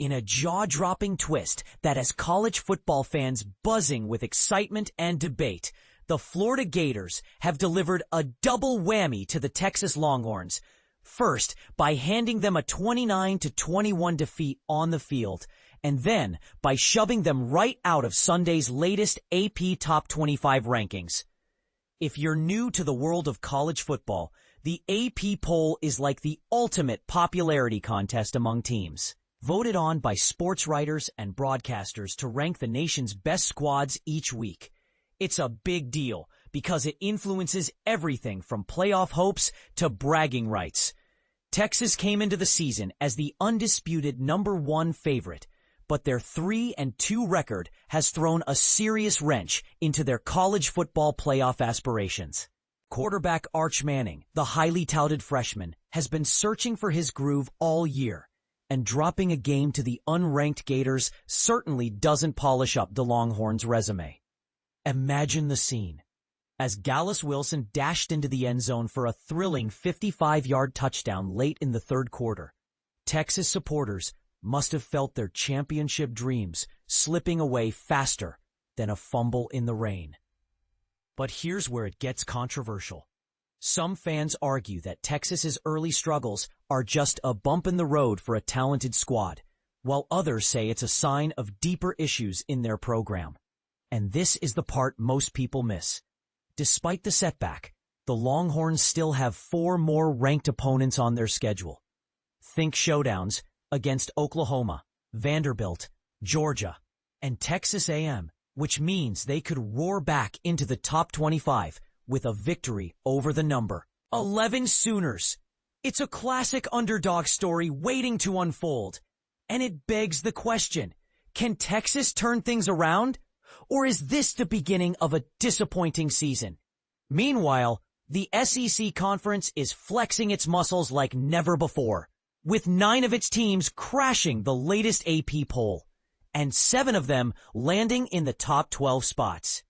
in a jaw-dropping twist that has college football fans buzzing with excitement and debate, the Florida Gators have delivered a double whammy to the Texas Longhorns. First, by handing them a 29-21 defeat on the field, and then by shoving them right out of Sunday's latest AP Top 25 rankings. If you're new to the world of college football, the AP poll is like the ultimate popularity contest among teams. Voted on by sports writers and broadcasters to rank the nation's best squads each week. It's a big deal because it influences everything from playoff hopes to bragging rights. Texas came into the season as the undisputed #1 favorite, but their 3-2 record has thrown a serious wrench into their college football playoff aspirations. Quarterback Arch Manning, the highly touted freshman, has been searching for his groove all year, and dropping a game to the unranked Gators certainly doesn't polish up the Longhorns' resume. Imagine the scene. As Gallis Wilson dashed into the end zone for a thrilling 55-yard touchdown late in the third quarter, Texas supporters must have felt their championship dreams slipping away faster than a fumble in the rain. But here's where it gets controversial. Some fans argue that Texas's early struggles are just a bump in the road for a talented squad, while others say it's a sign of deeper issues in their program. And this is the part most people miss. Despite the setback, the Longhorns still have 4 more ranked opponents on their schedule. Think showdowns against Oklahoma, Vanderbilt, Georgia, and Texas A&M, which means they could roar back into the top 25 with a victory over the number 11 Sooners. It's a classic underdog story waiting to unfold, and it begs the question, can Texas turn things around? Or is this the beginning of a disappointing season? Meanwhile, the SEC Conference is flexing its muscles like never before, with 9 of its teams crashing the latest AP poll, and 7 of them landing in the top 12 spots.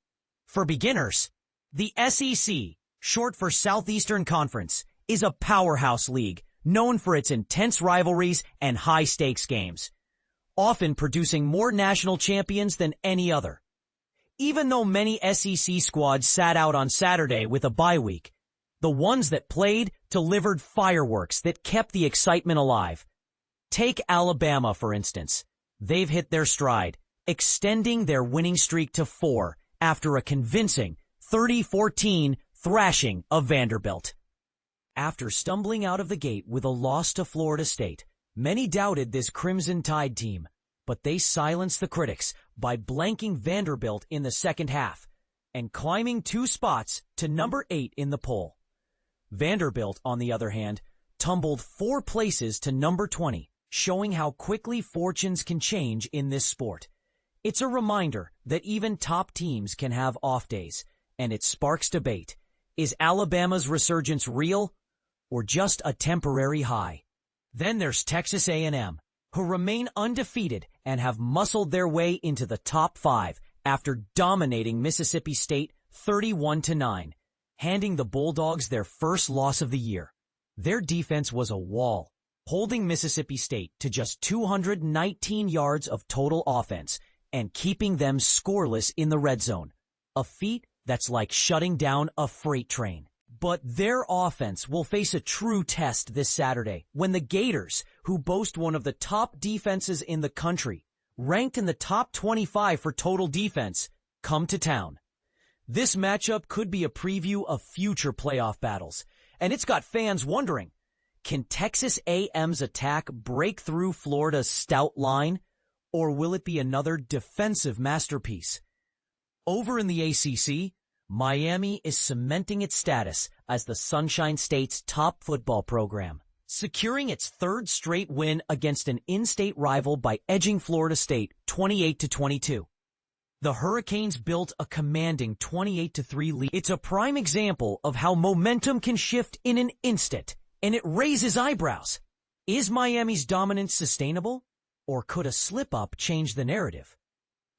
For beginners, the SEC, short for Southeastern Conference, is a powerhouse league known for its intense rivalries and high-stakes games, often producing more national champions than any other. Even though many SEC squads sat out on Saturday with a bye week, the ones that played delivered fireworks that kept the excitement alive. Take Alabama, for instance. They've hit their stride, extending their winning streak to 4 after a convincing 30-14 thrashing of Vanderbilt. After stumbling out of the gate with a loss to Florida State, many doubted this Crimson Tide team, but they silenced the critics by blanking Vanderbilt in the second half and climbing 2 spots to number 8 in the poll. Vanderbilt, on the other hand, tumbled 4 places to number 20, showing how quickly fortunes can change in this sport. It's a reminder that even top teams can have off days, and it sparks debate. Is Alabama's resurgence real or just a temporary high? Then there's Texas A&M, who remain undefeated and have muscled their way into the top 5 after dominating Mississippi State 31-9, handing the Bulldogs their first loss of the year. Their defense was a wall, holding Mississippi State to just 219 yards of total offense and keeping them scoreless in the red zone, a feat that's like shutting down a freight train. But their offense will face a true test this Saturday when the Gators, who boast one of the top defenses in the country, ranked in the top 25 for total defense, come to town. This matchup could be a preview of future playoff battles, and it's got fans wondering, can Texas A&M's attack break through Florida's stout line, or will it be another defensive masterpiece? Over in the ACC, Miami is cementing its status as the Sunshine State's top football program, securing its 3rd straight win against an in-state rival by edging Florida State 28-22. The Hurricanes built a commanding 28-3 lead. It's a prime example of how momentum can shift in an instant, and it raises eyebrows. Is Miami's dominance sustainable, or could a slip-up change the narrative?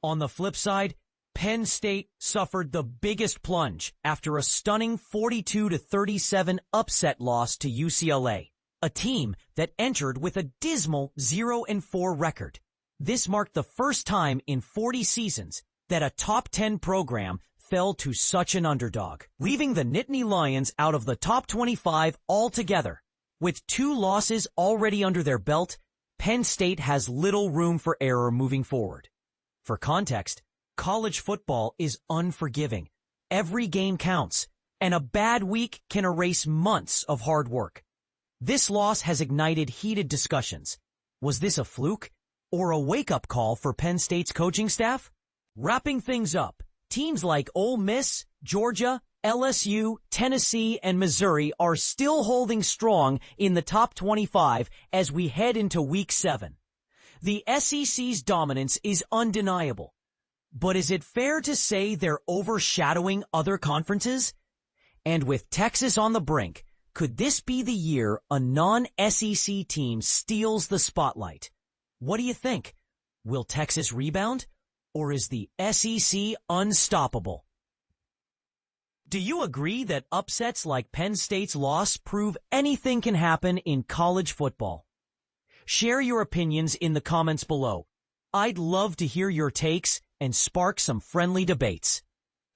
On the flip side, Penn State suffered the biggest plunge after a stunning 42-37 upset loss to UCLA. a team that entered with a dismal 0-4 record. This marked the first time in 40 seasons that a top 10 program fell to such an underdog, leaving the Nittany Lions out of the top 25 altogether. With 2 losses already under their belt, Penn State has little room for error moving forward. For context, college football is unforgiving. Every game counts, and a bad week can erase months of hard work. This loss has ignited heated discussions. Was this a fluke or a wake-up call for Penn State's coaching staff? Wrapping things up, teams like Ole Miss, Georgia, LSU, Tennessee, and Missouri are still holding strong in the top 25 as we head into Week 7. The SEC's dominance is undeniable. But is it fair to say they're overshadowing other conferences? And with Texas on the brink, could this be the year a non-SEC team steals the spotlight? What do you think? Will Texas rebound? Or is the SEC unstoppable? Do you agree that upsets like Penn State's loss prove anything can happen in college football? Share your opinions in the comments below. I'd love to hear your takes and spark some friendly debates.